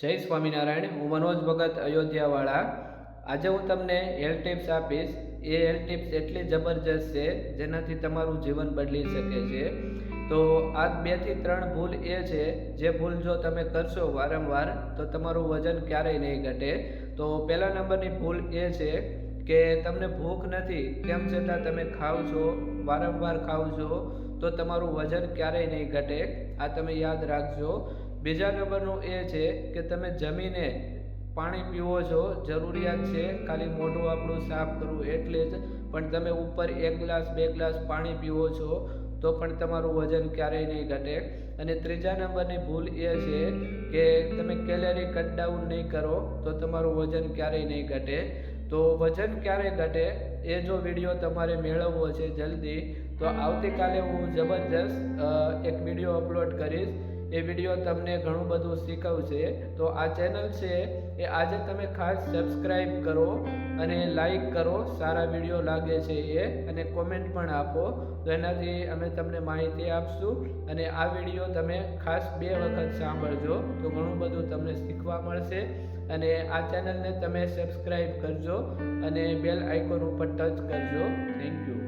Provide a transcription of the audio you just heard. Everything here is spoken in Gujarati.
જય સ્વામિનારાયણ. હું મનોજ ભગત અયોધ્યાવાળા. આજે હું તમને હેલ્થ ટિપ્સ આપીશ. એ હેલ્થ ટિપ્સ એટલી જબરજસ્ત છે જેનાથી તમારું જીવન બદલી શકે છે. તો આ 2 થી 3 ભૂલ એ છે જે ભૂલ જો તમે કરશો વારંવાર તો તમારું વજન ક્યારેય નહીં ઘટે. તો પહેલા નંબરની ભૂલ એ છે કે તમને ભૂખ નથી તેમ છતાં તમે ખાવ છો, વારંવાર ખાવ છો, તો તમારું વજન ક્યારેય નહીં ઘટે. આ તમે યાદ રાખજો. બીજા નંબરનું એ છે કે તમે જમીને પાણી પીવો છો, જરૂરિયાત છે ખાલી મોઢું આપણું સાફ કરવું એટલે જ, પણ તમે ઉપર 1 ગ્લાસ 2 ગ્લાસ પાણી પીવો છો તો પણ તમારું વજન ક્યારેય નહીં ઘટે. અને ત્રીજા નંબરની ભૂલ એ છે કે તમે કેલેરી કટ ડાઉન નહીં કરો તો તમારું વજન ક્યારેય નહીં ઘટે. તો વજન ક્યારે ઘટે એ જો વિડીયો તમારે મેળવવો છે જલ્દી, તો આવતીકાલે હું જબરજસ્ત એક વિડીયો અપલોડ કરીશ. એ વિડીયો તમને ઘણું બધું શીખવશે. તો આ ચેનલ છે એ આજે તમે ખાસ સબસ્ક્રાઈબ કરો અને લાઈક કરો, સારા વિડીયો લાગે છે એ, અને કોમેન્ટ પણ આપો તો એનાથી અમે તમને માહિતી આપશું. અને આ વિડીયો તમે ખાસ 2 વખત સાંભળજો તો ઘણું બધું તમને શીખવા મળશે. અને આ ચેનલને તમે સબસ્ક્રાઈબ કરજો અને બેલ આઇકોન ઉપર ટચ કરજો. Thank you.